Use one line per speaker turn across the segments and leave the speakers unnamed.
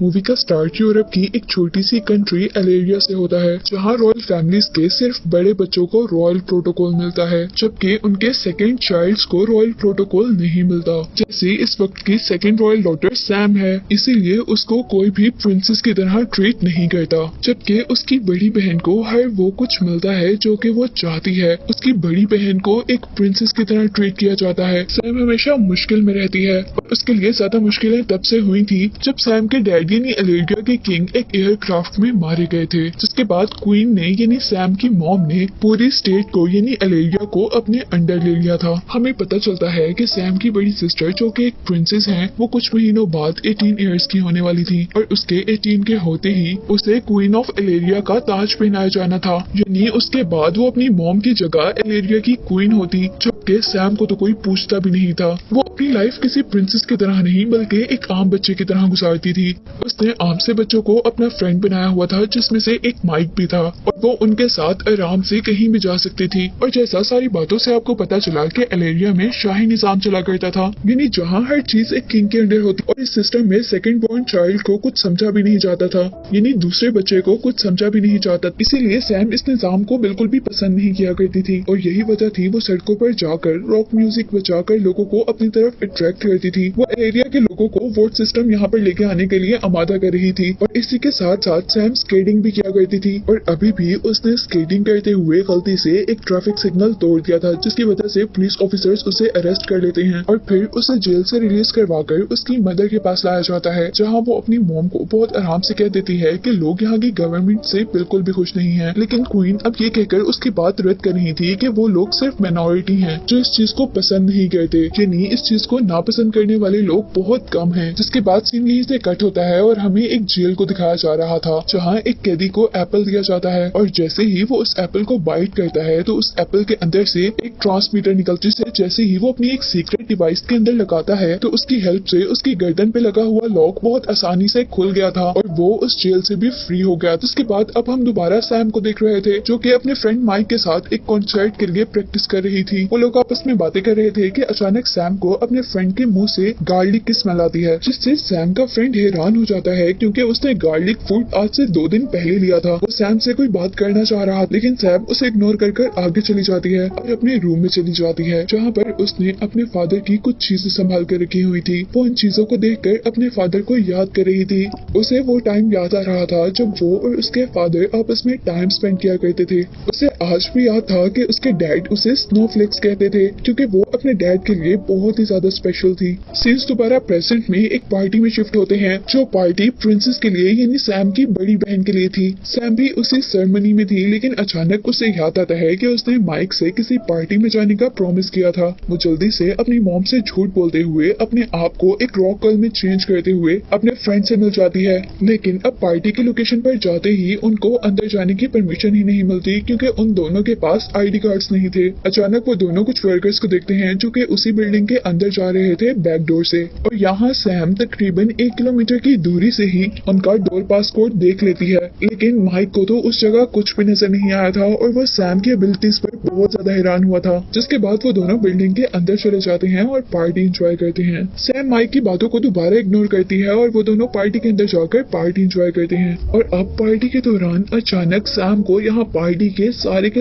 Movie का start Europe की एक छोटी सी कंट्री अलेरिया से होता है, जहां रॉयल फैमिलीज के सिर्फ बड़े बच्चों को रॉयल प्रोटोकॉल मिलता है, जबकि उनके सेकंड चाइल्ड्स को रॉयल प्रोटोकॉल नहीं मिलता। जैसे इस वक्त की सेकंड रॉयल डॉटर सैम है, इसीलिए उसको कोई भी प्रिंसेस की तरह ट्रीट नहीं करता, जबकि उसकी बड़ी बहन को हर वो कुछ मिलता है जो कि वो चाहती है। उसकी बड़ी बहन को एक प्रिंसेस की तरह ट्रीट किया जाता है। सैम हमेशा मुश्किल में रहती है और उसके लिए ज्यादा मुश्किलें तब से हुई थी जब सैम के डैड यानी अलेरिया के किंग एक एयरक्राफ्ट में मारे गए थे, जिसके बाद क्वीन ने यानी सैम की मॉम ने पूरी स्टेट को यानी अलेरिया को अपने अंडर ले लिया था। हमें पता चलता है कि सैम की बड़ी सिस्टर जो कि एक प्रिंसेस है, वो कुछ महीनों बाद 18 इयर्स की होने वाली थी और उसके 18 के होते ही उसे क्वीन ऑफ अलेरिया का ताज पहनाया जाना था, यानी उसके बाद वो अपनी मॉम की जगह अलेरिया की क्वीन होती, जबकि सैम को तो कोई पूछता भी नहीं था। वो अपनी लाइफ किसी प्रिंसेस की तरह नहीं बल्कि एक आम बच्चे की तरह गुजारती थी। उसने आम से बच्चों को अपना फ्रेंड बनाया हुआ था, जिसमें से एक माइक भी था और वो उनके साथ आराम से कहीं भी जा सकती थी। और जैसा सारी बातों से आपको पता चला कि अलेरिया में शाही निजाम चला करता था, यानी जहाँ हर चीज एक किंग के अंडर होती, और इस सिस्टम में सेकंड बॉर्न चाइल्ड को कुछ समझा भी नहीं जाता था, यानी दूसरे बच्चे को कुछ समझा भी नहीं जाता। इसीलिए सैम इस निजाम को बिल्कुल भी पसंद नहीं किया करती थी और यही वजह थी वो सड़कों पर जाकर रॉक म्यूजिक बजाकर लोगों को अपनी तरफ अट्रैक्ट करती थी। वो एरिया के लोगों को वोट सिस्टम यहाँ पर लेके आने के लिए आमादा कर रही थी और इसी के साथ साथ सैम स्केटिंग भी किया करती थी और अभी भी उसने स्केटिंग करते हुए गलती से एक ट्रैफिक सिग्नल तोड़ दिया था, जिसकी वजह से पुलिस ऑफिसर्स उसे अरेस्ट कर लेते हैं और फिर उसे जेल से रिलीज करवाकर उसकी मदर के पास लाया जाता है, जहाँ वो अपनी मॉम को बहुत आराम से कह देती है कि लोग यहाँ की गवर्नमेंट से बिल्कुल भी खुश नहीं है। लेकिन क्वीन अब ये कहकर उसकी बात रद्द कर रही थी कि वो लोग सिर्फ माइनॉरिटी हैं जो इस चीज को पसंद नहीं करते, यानी इस चीज को नापसंद करने वाले लोग बहुत कम हैं। जिसके बाद सीन यहीं से कट होता है और हमें एक जेल को दिखाया जा रहा था, जहाँ एक कैदी को एप्पल दिया जाता है और जैसे ही वो उस एप्पल को बाइट करता है तो उस एप्पल के अंदर से एक ट्रांसमीटर निकलती है। जैसे ही वो अपनी एक सीक्रेट डिवाइस के अंदर लगाता है तो उसकी हेल्प से उसकी गर्दन पे लगा हुआ लॉक बहुत आसानी से खुल गया था और वो उस जेल से भी फ्री हो गया। जिसके बाद अब हम दोबारा सैम को देख रहे थे, जो कि अपने फ्रेंड माइक के साथ एक कॉन्सर्ट के लिए प्रैक्टिस कर रही थी। वो लोग आपस में बातें कर रहे थे कि अचानक सैम को अपने फ्रेंड के मुंह से गार्लिक की स्मेल आती है, जिससे सैम का फ्रेंड हैरान हो जाता है क्योंकि उसने गार्लिक फूड आज से 2 दिन पहले लिया था। वो सैम से कोई बात करना चाह रहा, लेकिन सैम उसे इग्नोर कर आगे चली जाती है और अपने रूम में चली जाती है, जहाँ पर उसने अपने फादर की कुछ चीजें संभाल कर रखी हुई थी। वो उन चीजों को देखकर अपने फादर को याद कर रही थी। उसे वो टाइम याद आ रहा था जब वो और उसके फादर आपस में टाइम स्पेंड किया करते थे। उसे आज भी याद था कि उसके डैड उसे स्नोफ्लेक्स कहते थे, क्योंकि वो अपने डैड के लिए बहुत ही ज्यादा स्पेशल थी। सीन्स दोबारा प्रेजेंट में एक पार्टी में शिफ्ट होते हैं, जो पार्टी प्रिंसेस के लिए यानी सैम की बड़ी बहन के लिए थी। सैम भी उसी सेरेमनी में थी, लेकिन अचानक उसे याद आता है कि उसने माइक से किसी पार्टी में जाने का प्रॉमिस किया था। वो जल्दी से अपनी मॉम से झूठ बोलते हुए अपने आप को एक रॉक गर्ल में चेंज करते हुए अपने फ्रेंड से मिल जाती है, लेकिन अब पार्टी की लोकेशन पर जाते ही उनको अंदर जाने की परमिशन ही नहीं मिलती, क्योंकि उन दोनों के पास आईडी कार्ड्स नहीं थे। अचानक वो दोनों कुछ वर्कर्स को देखते हैं जो कि उसी बिल्डिंग के अंदर जा रहे थे बैक डोर से, और यहाँ सैम तकरीबन 1 किलोमीटर की दूरी से ही उनका डोर पास कोड देख लेती है। लेकिन माइक को तो उस जगह कुछ भी नजर नहीं आया था और वो सैम की एबिलिटीज पर बहुत ज्यादा हैरान हुआ था। जिसके बाद वो दोनों बिल्डिंग के अंदर चले जाते हैं और पार्टी एंजॉय करते हैं। सैम माइक की बातों को दोबारा इग्नोर करती है और वो दोनों पार्टी के अंदर जाकर पार्टी एंजॉय करते हैं। और अब पार्टी के दौरान अचानक सैम को यहाँ पार्टी के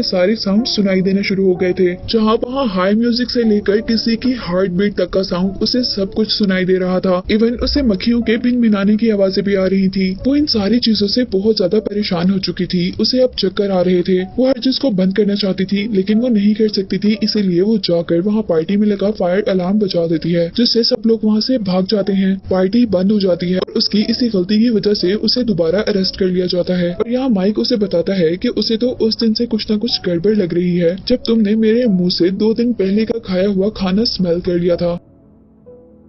सारे साउंड सुनाई देने शुरू हो गए थे, जहाँ वहाँ हाई म्यूजिक से लेकर किसी की हार्ट बीट तक का साउंड उसे सब कुछ सुनाई दे रहा था। इवन उसे मक्खियों के भिनभिनाने की आवाजें भी आ रही थी। वो इन सारी चीजों से बहुत ज्यादा परेशान हो चुकी थी। उसे अब चक्कर आ रहे थे। वो हर चीज को बंद करना चाहती थी, लेकिन वो नहीं कर सकती थी, इसीलिए वो जाकर वहाँ पार्टी में लगा फायर अलार्म बजा देती है, जिससे सब लोग वहाँ से भाग जाते हैं। पार्टी बंद हो जाती है और उसकी इसी गलती की वजह से उसे दोबारा अरेस्ट कर लिया जाता है। और यहाँ माइक उसे बताता है कि उसे तो उस दिन से कुछ न कुछ गड़बड़ लग रही है, जब तुमने मेरे मुंह से 2 दिन पहले का खाया हुआ खाना स्मेल कर लिया था।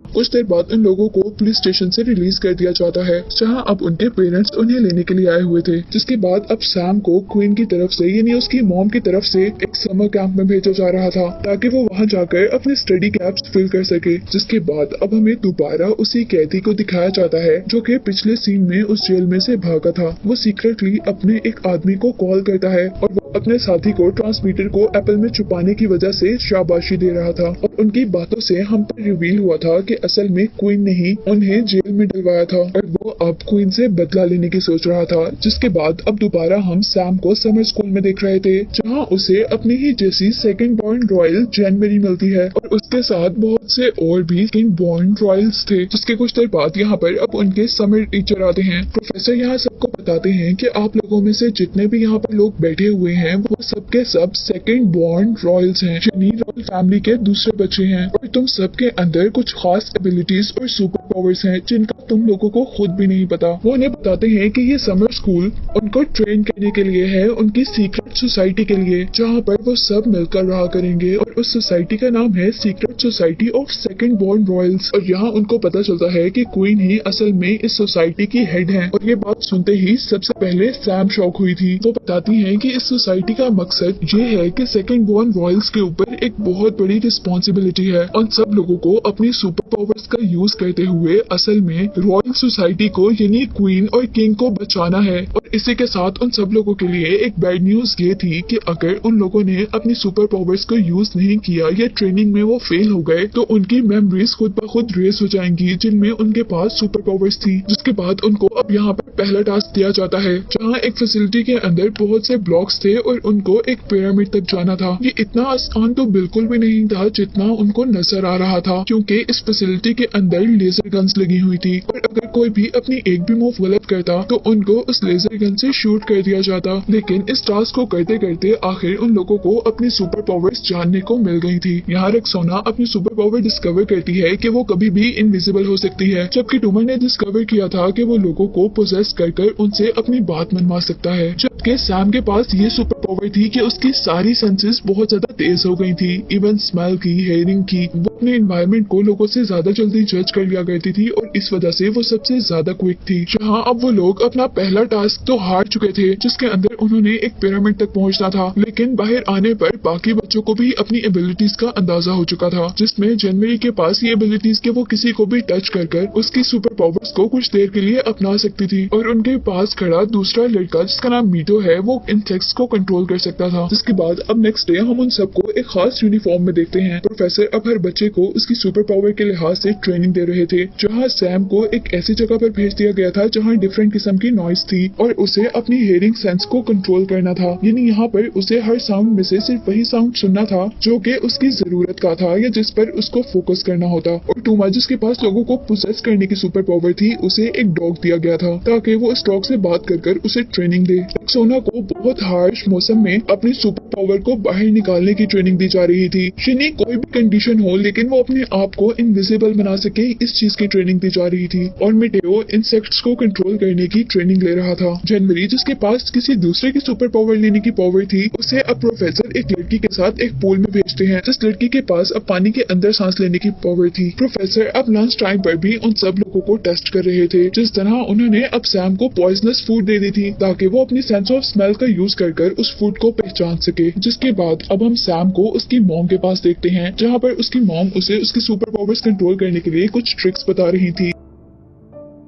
कुछ देर बाद उन लोगों को पुलिस स्टेशन से रिलीज कर दिया जाता है, जहां अब उनके पेरेंट्स उन्हें लेने के लिए आए हुए थे। जिसके बाद अब सैम को क्वीन की तरफ से यानी उसकी मॉम की तरफ से एक समर कैंप में भेजा जा रहा था, ताकि वो वहां जाकर अपने स्टडी कैंप्स फिल कर सके। जिसके बाद अब हमें दोबारा उसी कैदी को दिखाया जाता है जो कि पिछले सीन में उस जेल में से भागा था। वो सीक्रेटली अपने एक आदमी को कॉल करता है और वो अपने साथी को ट्रांसमीटर को एप्पल में छुपाने की वजह से शाबाशी दे रहा था और उनकी बातों से हम पर रिवील हुआ था कि असल में क्वीन ने ही उन्हें जेल में डलवाया था और वो अब क्वीन से बदला लेने की सोच रहा था। जिसके बाद अब दोबारा हम सैम को समर स्कूल में देख रहे थे, जहाँ उसे अपनी ही जैसी सेकंड बॉर्न रॉयल जनवरी मिलती है और उसके साथ बहुत से और भी सेकंड बॉर्न रॉयल्स थे। जिसके कुछ देर बाद यहाँ पर अब उनके समर टीचर आते हैं। प्रोफेसर यहाँ सबको बताते हैं कि आप लोगों में से जितने भी यहाँ पर लोग बैठे हुए हैं वो सबके सब सेकंड बॉर्न रॉयल्स हैं, यानी रॉयल फैमिली के दूसरे बच्चे हैं और तुम सबके अंदर कुछ खास एबिलिटीज और सुपर पावर्स हैं जिनका तुम लोगों को खुद भी नहीं पता। वो उन्हें बताते हैं कि ये समर स्कूल उनको ट्रेन करने के लिए है, उनकी सीक्रेट सोसाइटी के लिए, जहाँ पर वो सब मिलकर रहा करेंगे और उस सोसाइटी का नाम है secret society of second born Royals. और यहाँ उनको पता चलता है कि क्वीन ही असल में इस सोसाइटी की हेड है और ये बात सुनते ही सबसे पहले सैम शॉक हुई थी। वो बताती हैं कि इस सोसाइटी का मकसद ये है कि सेकंड बॉर्न रॉयल्स के ऊपर एक बहुत बड़ी रिस्पॉन्सिबिलिटी है, उन सब लोगों को अपनी सुपर पावर्स का यूज करते हुए असल में रॉयल सोसाइटी को यानी क्वीन और किंग को बचाना है। और इसी के साथ उन सब लोगों के लिए एक बैड न्यूज ये थी कि अगर उन लोगों ने अपनी सुपर पावर्स को यूज नहीं किया या ट्रेनिंग में वो फेल हो गए तो उनकी मेमोरीज खुद ब खुद रेस हो जाएंगी जिनमें उनके पास सुपर पावर्स थी। जिसके बाद उनको अब यहाँ पर पहला टास्क दिया जाता है, जहाँ एक फैसिलिटी के अंदर बहुत से ब्लॉक्स थे और उनको एक पिरामिड तक जाना था। ये इतना आसान तो बिल्कुल भी नहीं था जितना उनको नजर आ रहा था, क्योंकि इस फैसिलिटी के अंदर लेजर गन्स लगी हुई थी और अगर कोई भी अपनी एक भी मूव गलत करता तो उनको उस लेजर गन से शूट कर दिया जाता। लेकिन इस टास्क को करते करते आखिर उन लोगों को अपनी सुपर पावर्स जानने को मिल गई थी। यहाँ रेक्सोना अपनी सुपर पावर डिस्कवर करती है कि वो कभी भी इनविजिबल हो सकती है, जबकि टूमर ने डिस्कवर किया था कि वो लोगों को पोजेस कर उनसे अपनी बात मनवा सकता है। जबकि सैम के पास ये सुपर पावर थी कि उसकी सारी सेंसेस बहुत ज्यादा तेज हो गई थी, इवन स्मेल की, हेयरिंग की। वो अपने एनवायरनमेंट को लोगों से ज्यादा जल्दी जज कर लिया करती थी और इस वजह से वो सबसे ज्यादा क्विक थी। जहाँ अब वो लोग अपना पहला टास्क तो हार चुके थे, जिसके अंदर उन्होंने एक पिरामिड तक पहुंचना था, लेकिन बाहर आने पर बाकी बच्चों को भी अपनी एबिलिटीज का अंदाजा हो चुका था, जिसमें जनवरी के पास ये एबिलिटीज के वो किसी को भी टच कर उसकी सुपर पावर्स को कुछ देर के लिए अपना सकती थी। और उनके पास खड़ा दूसरा लड़का जिसका नाम मीटो है वो इंसेक्ट्स को कंट्रोल कर सकता था। जिसके बाद अब नेक्स्ट डे हम उन सबको एक खास यूनिफॉर्म में देखते हैं। प्रोफेसर अब हर बच्चे को उसकी सुपर पावर के लिहाज से ट्रेनिंग दे रहे थे, जहाँ सैम को एक ऐसी जगह पर भेज दिया गया था जहाँ डिफरेंट किस्म की नॉइज थी और उसे अपनी हियरिंग सेंस को कंट्रोल करना था, यानी यहाँ पर उसे हर साउंड में से सिर्फ वही साउंड सुनना था जो कि उसकी जरूरत का था या जिस पर उसको फोकस करना होता। और टूमा जिसके पास लोगों को पोसेस करने की सुपर पावर थी, उसे एक डॉग दिया गया था ताकि वो उस डॉग से बात कर उसे ट्रेनिंग दे। सोना को बहुत हार्श मौसम में अपनी सुपर पावर को बाहर निकालने की ट्रेनिंग दी जा रही थी, यानी कोई भी कंडीशन हो लेकिन वो अपने आप को इनविजिबल बना सके, इस चीज की ट्रेनिंग दी जा रही थी। और मिटेओ इंसेक्ट्स को कंट्रोल करने की ट्रेनिंग ले रहा था। जनवरी जिसके पास किसी दूसरे की सुपर पावर लेने की पावर थी, उसे अब प्रोफेसर एक लड़की के साथ एक पूल में भेजते हैं जिस लड़की के पास अब पानी के अंदर सांस लेने की पावर थी। प्रोफेसर अब लंच टाइम पर भी उन सब लोगों को टेस्ट कर रहे थे, जिस तरह उन्होंने अब सैम को पॉइजनस फूड दे दी थी ताकि वो अपनी सेंस ऑफ स्मेल का यूज कर उस फूड को पहचान सके। जिसके बाद अब हम सैम को उसकी मॉम के पास देखते हैं, जहाँ पर उसकी मॉम उसे उसकी सुपर पावर्स कंट्रोल करने के लिए कुछ ट्रिक्स बता रही थी।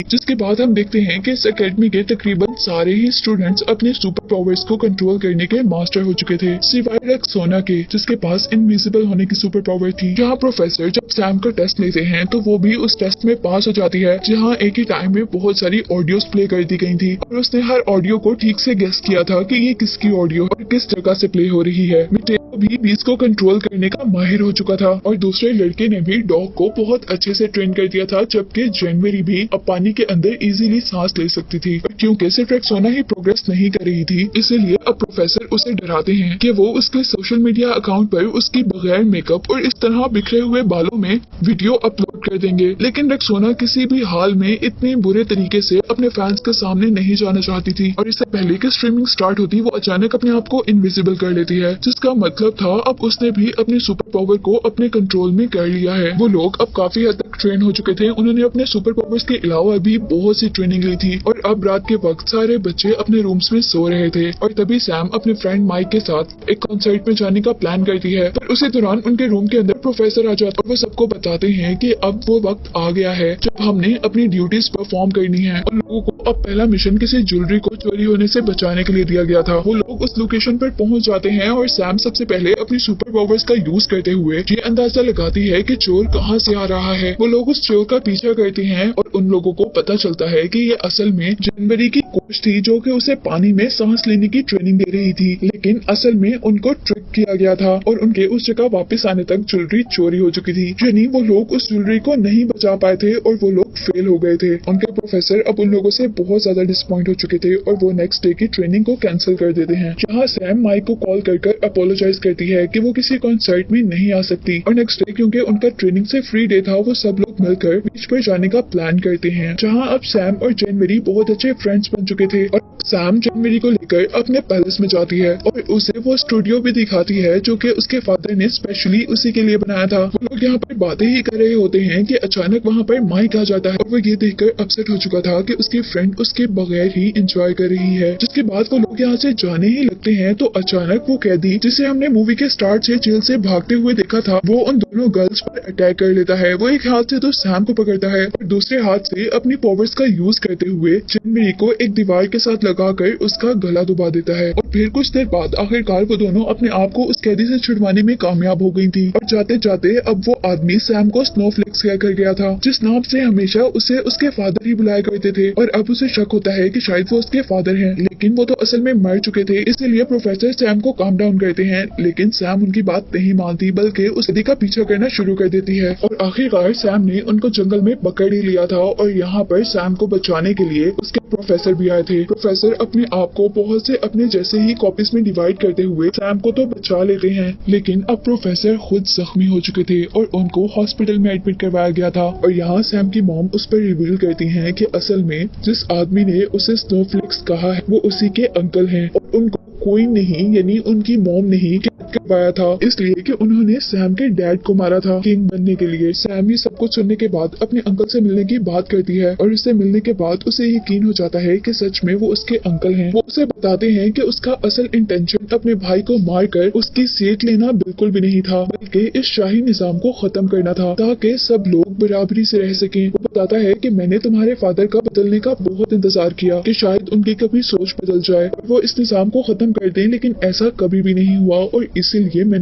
जिसके बाद हम देखते हैं कि इस एकेडमी के तकरीबन सारे ही स्टूडेंट्स अपने सुपर पावर्स को कंट्रोल करने के मास्टर हो चुके थे, सिवाय रेक्सोना के जिसके पास इनविजिबल होने की सुपर पावर थी। जहाँ प्रोफेसर जब सैम का टेस्ट लेते हैं तो वो भी उस टेस्ट में पास हो जाती है, जहाँ एक ही टाइम में बहुत सारी ऑडियोज प्ले कर दी गई थी और उसने हर ऑडियो को ठीक से गेस किया था कि ये किसकी ऑडियो और किस जगह से प्ले हो रही है। मिटेओ भी बीस को कंट्रोल करने का माहिर हो चुका था और दूसरे लड़के ने भी डॉग को बहुत अच्छे से ट्रेन कर दिया था, जबकि जनवरी भी अब पानी के अंदर इजीली सांस ले सकती थी। क्योंकि सिर्फ रेक्सोना ही प्रोग्रेस नहीं कर रही थी, इसलिए अब प्रोफेसर उसे डराते हैं कि वो उसके सोशल मीडिया अकाउंट पर उसकी बगैर मेकअप और इस तरह बिखरे हुए बालों में वीडियो अपलोड कर देंगे। लेकिन रेक्सोना किसी भी हाल में इतने बुरे तरीके से अपने फैंस के सामने नहीं जाना चाहती थी और इससे पहले कि स्ट्रीमिंग स्टार्ट होती वो अचानक अपने आप को इनविजिबल कर लेती है, जिसका मतलब था अब उसने भी अपनी सुपर पावर को अपने कंट्रोल में कर लिया है। वो लोग अब काफी हद तक ट्रेन हो चुके थे, उन्होंने अपने सुपर पावर्स के अलावा सभी बहुत सी ट्रेनिंग ली थी और अब रात के वक्त सारे बच्चे अपने रूम्स में सो रहे थे और तभी सैम अपने फ्रेंड माइक के साथ एक कॉन्सर्ट में जाने का प्लान करती है। पर उसी दौरान उनके रूम के अंदर प्रोफेसर आ जाते और वो सबको बताते हैं कि अब वो वक्त आ गया है जब हमने अपनी ड्यूटीज परफॉर्म करनी है और लोगों को अब पहला मिशन किसी ज्वेलरी को चोरी होने से बचाने के लिए दिया गया था। वो लोग उस लोकेशन पर पहुंच जाते हैं और सैम सबसे पहले अपनी सुपर पावर्स का यूज करते हुए ये अंदाजा लगाती है कि चोर कहां से आ रहा है। वो लोग उस चोर का पीछा करते हैं और उन लोगों को पता चलता है कि ये असल में जनवरी की कोच थी जो कि उसे पानी में सांस लेने की ट्रेनिंग दे रही थी, लेकिन असल में उनको ट्रिक किया गया था और उनके उस जगह वापस आने तक ज्वेलरी चोरी हो चुकी थी। यानी वो लोग उस ज्वेलरी को नहीं बचा पाए थे और वो लोग फेल हो गए थे। उनके प्रोफेसर अब उन लोगों से बहुत ज्यादा डिसअपॉइंट हो चुके थे और वो नेक्स्ट डे की ट्रेनिंग को कैंसिल कर देते हैं। जहाँ सैम माइक को कॉल कर अपोलोजाइज करती है कि वो किसी कॉन्सर्ट में नहीं आ सकती और नेक्स्ट डे क्योंकि उनका ट्रेनिंग से फ्री डे था वो सब लोग मिलकर बीच पर जाने का प्लान करते हैं। जहाँ अब सैम और जनवरी बहुत अच्छे फ्रेंड्स बन चुके थे और सैम जनवरी को लेकर अपने पैलेस में जाती है और उसे वो स्टूडियो भी दिखाती है जो कि उसके फादर ने स्पेशली उसी के लिए बनाया था। वो लोग यहाँ पर बातें ही कर रहे होते हैं कि अचानक वहाँ पर माइक आ जाता है और वो ये देखकर अपसेट हो चुका था कि उसकी फ्रेंड उसके बगैर ही एंजॉय कर रही है। जिसके बाद वो लोग यहाँ से जाने ही लगते हैं तो अचानक वो कैदी जिसे हमने मूवी के स्टार्ट से जेल से भागते हुए देखा था वो उन दोनों गर्ल्स पर अटैक कर लेता है। वो एक हाथ से तो सैम को पकड़ता है और दूसरे हाथ से अपनी पावर्स का यूज करते हुए जनवरी को एक दीवार के साथ लगाकर उसका गला दबा देता है और फिर कुछ देर बाद आखिरकार वो दोनों अपने आप को उस कैदी से छुड़वाने में कामयाब हो गई थी। और जाते जाते अब वो आदमी सैम को स्नोफ्लेक्स कहकर गया था जिस नाम से हमेशा उसे उसके फादर ही बुलाया करते थे और अब उसे शक होता है कि शायद वो उसके फादर हैं, लेकिन वो तो असल में मर चुके थे। इसलिए प्रोफेसर सैम को काम डाउन करते हैं, लेकिन सैम उनकी बात नहीं मानती बल्कि उस कैदी का पीछा करना शुरू कर देती है और आखिरकार सैम ने उनको जंगल में पकड़ ही लिया था और यहाँ पर सैम को बचाने के लिए उसके प्रोफेसर भी आए थे। प्रोफेसर अपने आप को बहुत से अपने जैसे ही कॉपीज में डिवाइड करते हुए सैम को तो बचा लेते हैं, लेकिन अब प्रोफेसर खुद जख्मी हो चुके थे और उनको हॉस्पिटल में एडमिट करवाया गया था। और यहाँ सैम की मॉम उस पर रिवील करती हैं कि असल में जिस आदमी ने उसे स्नोफ्लेक्स कहा है वो उसी के अंकल हैं और उनको कोई नहीं यानी उनकी मॉम नहीं करवाया था इसलिए कि उन्होंने सैम के डैड को मारा था किंग बनने के लिए। सैम ये सब कुछ सुनने के बाद अपने अंकल से मिलने की बात करती है और उससे मिलने के बाद उसे यकीन हो जाता है कि सच में वो उसके अंकल हैं। वो उसे बताते हैं कि उसका असल इंटेंशन अपने भाई को मारकर उसकी सीट लेना बिल्कुल भी नहीं था बल्कि इस शाही निजाम को खत्म करना था ताकि सब लोग बराबरी से रह सकें। वो बताता है कि मैंने तुम्हारे फादर का बदलने का बहुत इंतजार किया कि शायद उनकी कभी सोच बदल जाए और वो इस निजाम को खत्म कर दें, लेकिन ऐसा कभी भी नहीं हुआ और इसीलिए मैंने